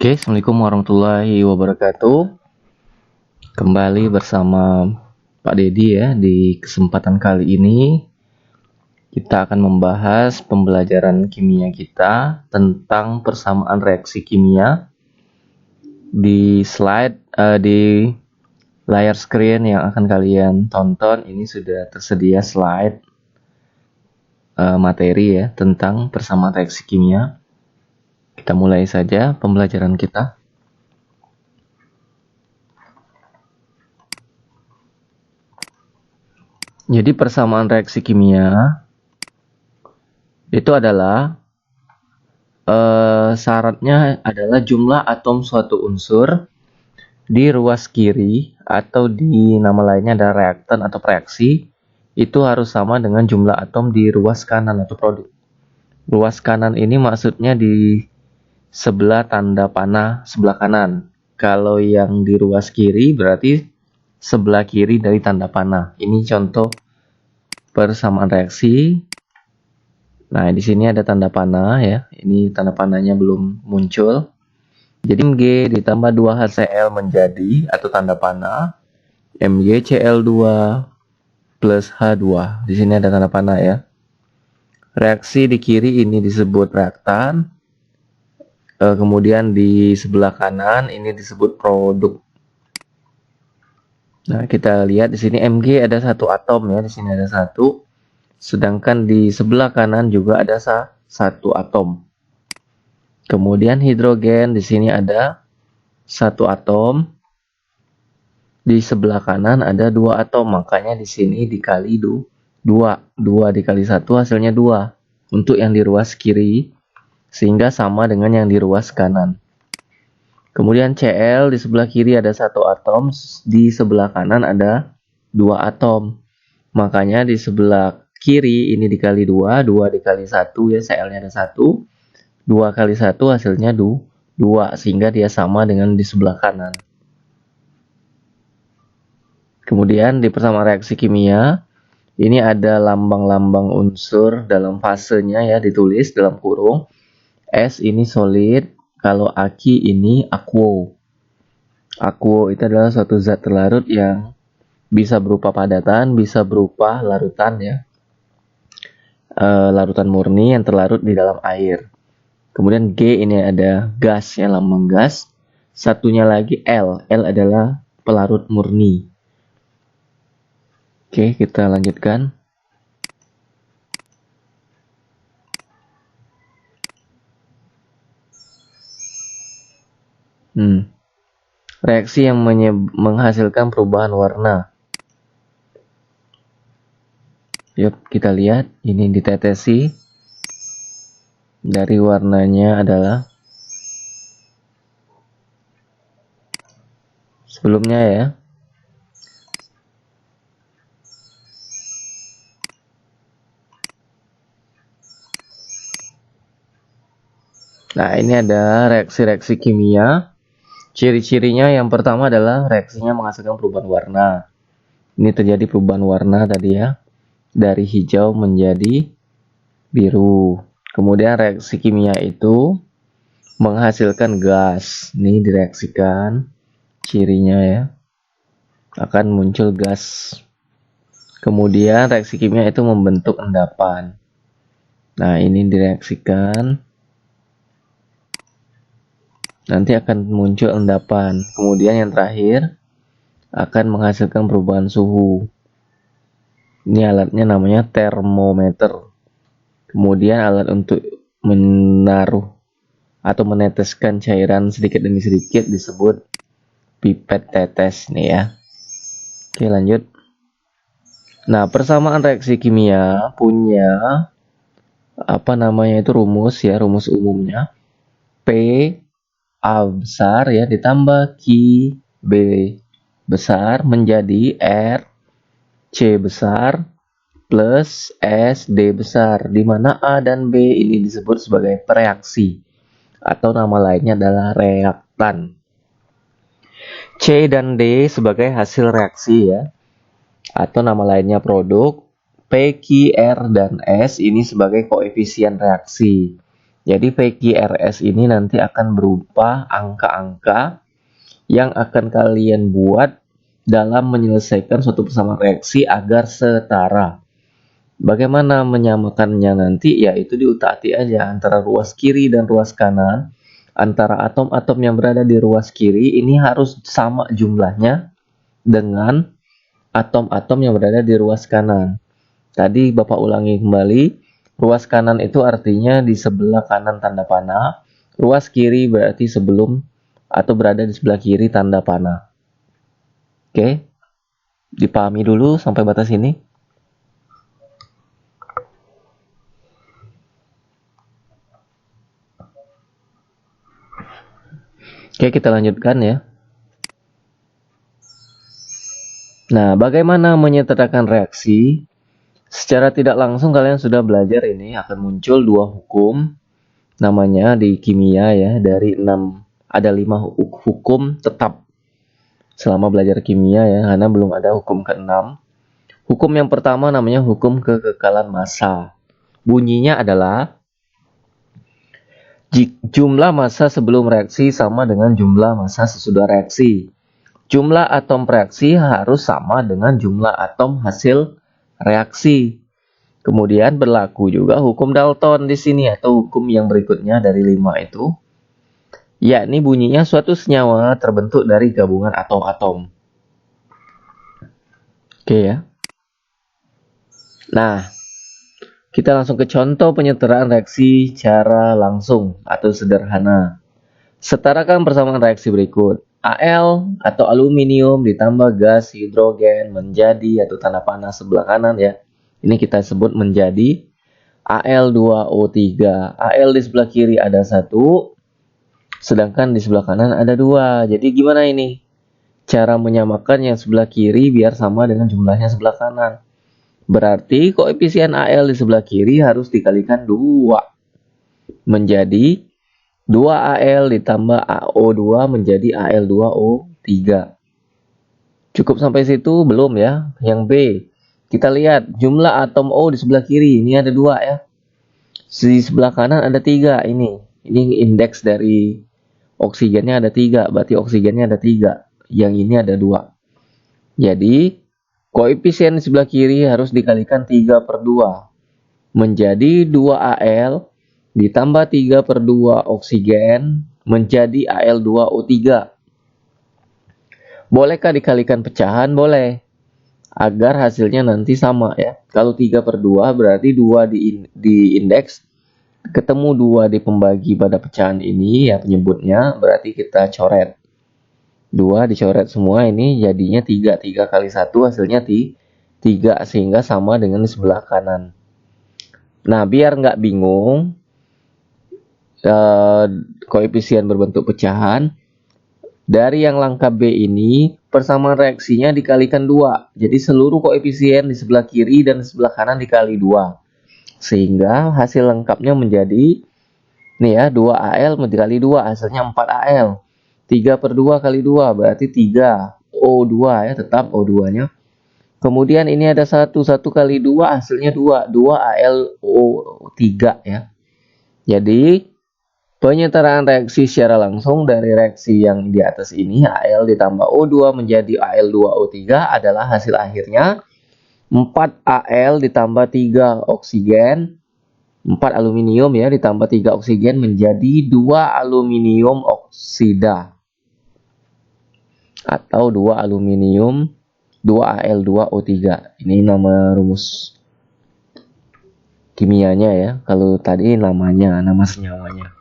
Oke, Assalamualaikum warahmatullahi wabarakatuh. Kembali bersama Pak Dedi ya. Di kesempatan kali ini kita akan membahas pembelajaran kimia kita tentang persamaan reaksi kimia. Di di layar screen yang akan kalian tonton ini sudah tersedia slide materi ya tentang persamaan reaksi kimia. Kita mulai saja pembelajaran kita. Jadi persamaan reaksi kimia itu adalah syaratnya adalah jumlah atom suatu unsur di ruas kiri atau di nama lainnya ada reaktan atau reaksi itu harus sama dengan jumlah atom di ruas kanan atau produk. Ruas kanan ini maksudnya di sebelah tanda panah sebelah kanan. Kalau yang di ruas kiri berarti sebelah kiri dari tanda panah. Ini contoh persamaan reaksi. Nah, di sini ada tanda panah ya. Ini tanda panahnya belum muncul. Jadi Mg ditambah 2HCl menjadi atau tanda panah MgCl2 plus H2. Di sini ada tanda panah ya. Reaksi di kiri ini disebut reaktan. Kemudian di sebelah kanan ini disebut produk. Nah, kita lihat di sini Mg ada satu atom ya, di sini ada satu. Sedangkan di sebelah kanan juga ada satu atom. Kemudian hidrogen di sini ada satu atom. Di sebelah kanan ada dua atom, makanya di sini dikali 2. 2 dikali 1 hasilnya 2 untuk yang di ruas kiri sehingga sama dengan yang di ruas kanan. Kemudian Cl di sebelah kiri ada satu atom, di sebelah kanan ada 2 atom. Makanya di sebelah kiri ini dikali 2, 2 dikali 1 ya, Cl-nya ada 1. 2 kali 1 hasilnya 2, sehingga dia sama dengan di sebelah kanan. Kemudian di persamaan reaksi kimia, ini ada lambang-lambang unsur dalam fasenya ya, ditulis dalam kurung. S ini solid, kalau Aki ini aquo. Aquo itu adalah suatu zat terlarut yang bisa berupa padatan, bisa berupa larutan ya. Larutan murni yang terlarut di dalam air. Kemudian G ini ada gas ya, lambang gas. Satunya lagi L. L adalah pelarut murni. Oke, kita lanjutkan. Reaksi yang menghasilkan perubahan warna. Yuk kita lihat, ini ditetesi. Dari warnanya adalah sebelumnya ya. Nah, ini ada reaksi-reaksi kimia. Ciri-cirinya yang pertama adalah reaksinya menghasilkan perubahan warna. Ini terjadi perubahan warna tadi ya. Dari hijau menjadi biru. Kemudian reaksi kimia itu menghasilkan gas. Ini direaksikan. Cirinya ya. Akan muncul gas. Kemudian reaksi kimia itu membentuk endapan. Nah, ini direaksikan. Nanti akan muncul endapan. Kemudian yang terakhir akan menghasilkan perubahan suhu. Ini alatnya namanya termometer. Kemudian alat untuk menaruh atau meneteskan cairan sedikit demi sedikit disebut pipet tetes nih ya. Oke, lanjut. Nah, persamaan reaksi kimia punya rumus ya, rumus umumnya. P A besar ya ditambah Q B besar menjadi R C besar plus S D besar, di mana A dan B ini disebut sebagai pereaksi atau nama lainnya adalah reaktan. C dan D sebagai hasil reaksi ya, atau nama lainnya produk. P, Q, R, dan S ini sebagai koefisien reaksi. Jadi PQRS ini nanti akan berupa angka-angka yang akan kalian buat dalam menyelesaikan suatu persamaan reaksi agar setara. Bagaimana menyamakannya nanti? Yaitu diutak-atik aja antara ruas kiri dan ruas kanan. Antara atom-atom yang berada di ruas kiri ini harus sama jumlahnya dengan atom-atom yang berada di ruas kanan. Tadi Bapak ulangi kembali, ruas kanan itu artinya di sebelah kanan tanda panah, ruas kiri berarti sebelum atau berada di sebelah kiri tanda panah. Oke, dipahami dulu sampai batas ini. Oke, kita lanjutkan ya. Nah, bagaimana menyetarakan reaksi? Secara tidak langsung kalian sudah belajar ini akan muncul dua hukum, namanya di kimia ya, dari 6 ada 5 hukum tetap selama belajar kimia ya, karena belum ada hukum ke-6. Hukum yang pertama namanya hukum kekekalan massa. Bunyinya adalah jumlah massa sebelum reaksi sama dengan jumlah massa sesudah reaksi. Jumlah atom reaksi harus sama dengan jumlah atom hasil reaksi. Kemudian berlaku juga hukum Dalton di sini atau hukum yang berikutnya dari 5 itu, yakni bunyinya suatu senyawa terbentuk dari gabungan atom-atom. Oke ya. Nah, kita langsung ke contoh penyetaraan reaksi cara langsung atau sederhana. Setarakan persamaan reaksi berikut. Al atau aluminium ditambah gas hidrogen menjadi atau tanda panah sebelah kanan ya. Ini kita sebut menjadi Al2O3. Al di sebelah kiri ada 1, sedangkan di sebelah kanan ada 2. Jadi gimana ini? Cara menyamakan yang sebelah kiri biar sama dengan jumlahnya sebelah kanan. Berarti koefisien Al di sebelah kiri harus dikalikan 2. Menjadi 2Al ditambah AO2 menjadi Al2O3. Cukup sampai situ? Belum ya. Yang B. Kita lihat jumlah atom O di sebelah kiri. Ini ada 2 ya. Di sebelah kanan ada 3 ini. Ini indeks dari oksigennya ada 3. Berarti oksigennya ada 3. Yang ini ada 2. Jadi koefisien di sebelah kiri harus dikalikan 3/2. Menjadi 2Al ditambah 3/2 oksigen menjadi Al2O3. Bolehkah dikalikan pecahan? Boleh. Agar hasilnya nanti sama ya. Kalau 3/2 berarti 2 di indeks, ketemu 2 di pembagi pada pecahan ini ya penyebutnya, berarti kita coret. 2 dicoret semua, ini jadinya 3. 3 kali 1 hasilnya 3 sehingga sama dengan di sebelah kanan. Nah, biar nggak bingung, koefisien berbentuk pecahan, dari yang langkah B ini persamaan reaksinya dikalikan 2. Jadi seluruh koefisien di sebelah kiri dan di sebelah kanan dikali 2. Sehingga hasil lengkapnya menjadi nih ya, 2Al dikali 2 hasilnya 4Al. 3/2 kali 2 berarti 3 O2 ya, tetap O2-nya. Kemudian ini ada 1 kali 2 hasilnya 2 AlO3 ya. Jadi penyetaraan reaksi secara langsung dari reaksi yang di atas ini, Al ditambah O2 menjadi Al2O3 adalah hasil akhirnya 4Al ditambah 3 oksigen, 4 aluminium ya ditambah 3 oksigen menjadi 2 aluminium oksida. Atau 2 aluminium 2Al2O3. Ini nama rumus kimianya ya. Kalau tadi namanya, nama senyawanya.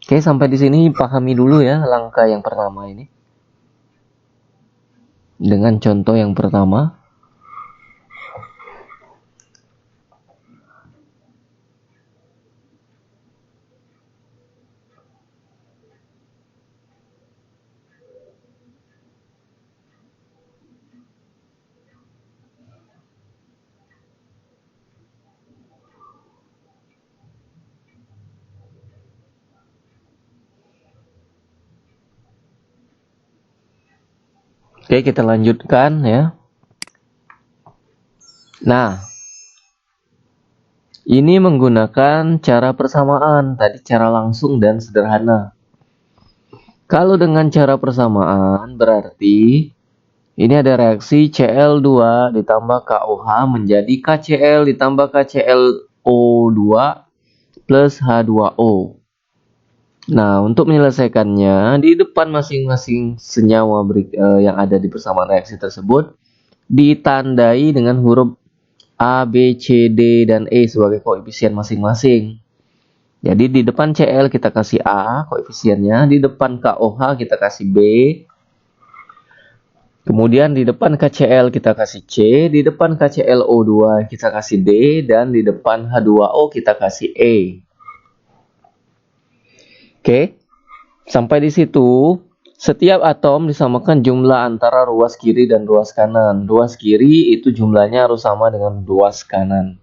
Oke, sampai di sini pahami dulu ya langkah yang pertama ini. Dengan contoh yang pertama. Oke, kita lanjutkan ya. Nah, Ini menggunakan cara persamaan, tadi cara langsung dan sederhana. Kalau dengan cara persamaan berarti ini ada reaksi Cl2 ditambah KOH menjadi KCl ditambah KClO2 plus H2O. Nah, untuk menyelesaikannya, di depan masing-masing senyawa yang ada di persamaan reaksi tersebut ditandai dengan huruf A, B, C, D, dan E sebagai koefisien masing-masing. Jadi di depan Cl kita kasih A koefisiennya, di depan KOH kita kasih B, kemudian di depan KCl kita kasih C, di depan KClO2 kita kasih D, dan di depan H2O kita kasih E. Oke, sampai di situ, setiap atom disamakan jumlah antara ruas kiri dan ruas kanan. Ruas kiri itu jumlahnya harus sama dengan ruas kanan.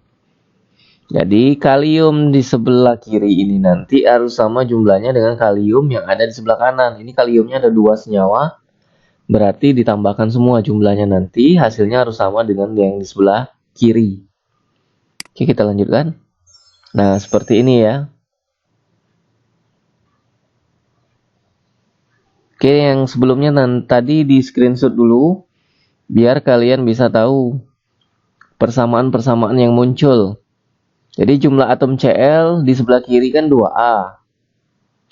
Jadi kalium di sebelah kiri ini nanti harus sama jumlahnya dengan kalium yang ada di sebelah kanan. Ini kaliumnya ada 2 senyawa, berarti ditambahkan semua jumlahnya nanti, hasilnya harus sama dengan yang di sebelah kiri. Oke, kita lanjutkan. Nah, seperti ini ya. Oke, yang sebelumnya tadi di screenshot dulu, biar kalian bisa tahu persamaan-persamaan yang muncul. Jadi jumlah atom Cl di sebelah kiri kan 2A.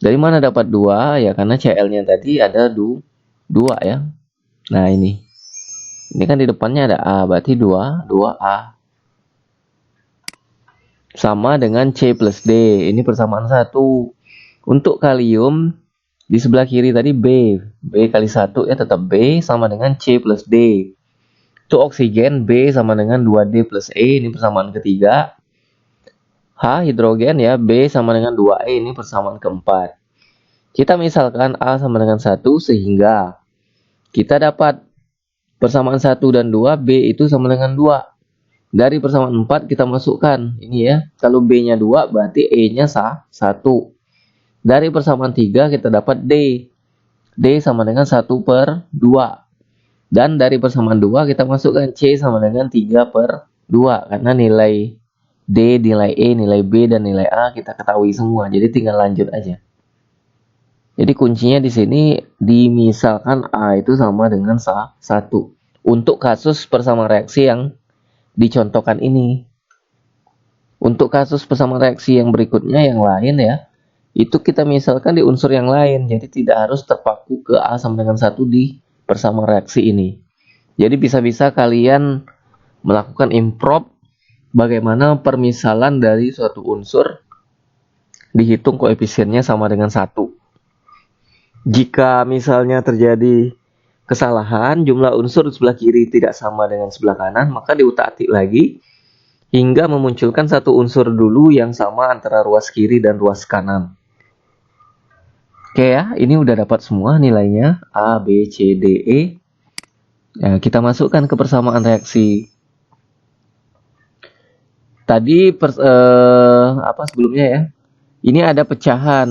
Dari mana dapat 2? Ya karena Cl-nya tadi ada 2 ya. Nah ini. Ini kan di depannya ada A, berarti 2A. Sama dengan C plus D. Ini persamaan 1. Untuk kalium, di sebelah kiri tadi B. B kali 1 ya tetap B sama dengan C plus D. Untuk oksigen, B sama dengan 2D plus E. Ini persamaan ketiga. H hidrogen ya, B sama dengan 2E, ini persamaan keempat. Kita misalkan A sama dengan 1 sehingga kita dapat persamaan 1 dan 2, B itu sama dengan 2. Dari persamaan 4 kita masukkan, ini ya, kalau B-nya 2 berarti E-nya 1. Dari persamaan 3 kita dapat D. D sama dengan 1/2. Dan dari persamaan 2 kita masukkan C sama dengan 3/2, karena nilai D, nilai E, nilai B, dan nilai A kita ketahui semua. Jadi tinggal lanjut aja. Jadi kuncinya di sini dimisalkan A itu sama dengan 1. Untuk kasus persamaan reaksi yang dicontohkan ini. Untuk kasus persamaan reaksi yang berikutnya yang lain ya, itu kita misalkan di unsur yang lain. Jadi tidak harus terpaku ke A sama dengan 1 di persamaan reaksi ini. Jadi bisa-bisa kalian melakukan improv bagaimana permisalan dari suatu unsur dihitung koefisiennya sama dengan 1. Jika misalnya terjadi kesalahan, jumlah unsur di sebelah kiri tidak sama dengan sebelah kanan, maka diutak-atik lagi hingga memunculkan satu unsur dulu yang sama antara ruas kiri dan ruas kanan. Oke ya, ini udah dapat semua nilainya A, B, C, D, E. Ya, kita masukkan ke persamaan reaksi. Tadi sebelumnya ya, ini ada pecahan.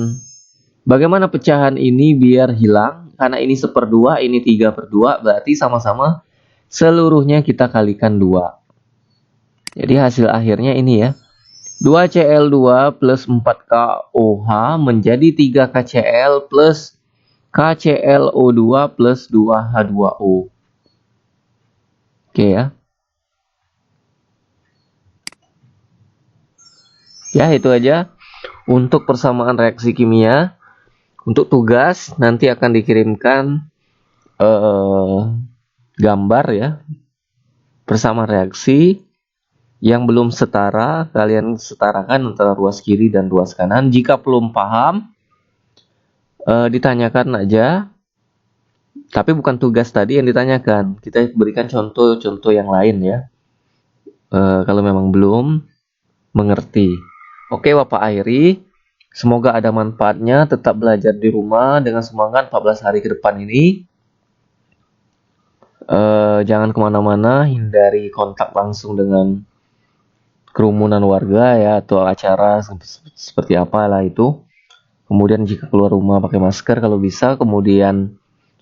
Bagaimana pecahan ini biar hilang? Karena ini 1/2, ini 3/2, berarti sama-sama seluruhnya kita kalikan 2. Jadi hasil akhirnya ini ya, 2Cl2 plus 4KOH menjadi 3KCl plus KClO2 plus 2H2O. Oke ya. Ya, itu aja untuk persamaan reaksi kimia. Untuk tugas nanti akan dikirimkan gambar ya, persamaan reaksi yang belum setara, kalian setarakan antara ruas kiri dan ruas kanan. Jika belum paham, ditanyakan aja. Tapi bukan tugas tadi yang ditanyakan, kita berikan contoh-contoh yang lain ya, kalau memang belum mengerti. Oke, Bapak akhiri. Semoga ada manfaatnya. Tetap belajar di rumah dengan semangat 14 hari ke depan ini. Jangan kemana-mana, hindari kontak langsung dengan kerumunan warga ya, atau acara seperti apalah itu. Kemudian jika keluar rumah pakai masker kalau bisa. Kemudian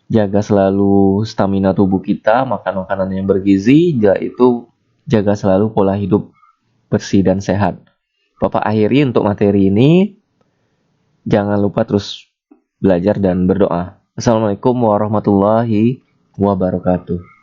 jaga selalu stamina tubuh kita, makan makanan yang bergizi, yaitu jaga selalu pola hidup bersih dan sehat. Bapak akhiri untuk materi ini. Jangan lupa terus belajar dan berdoa. Assalamualaikum warahmatullahi wabarakatuh.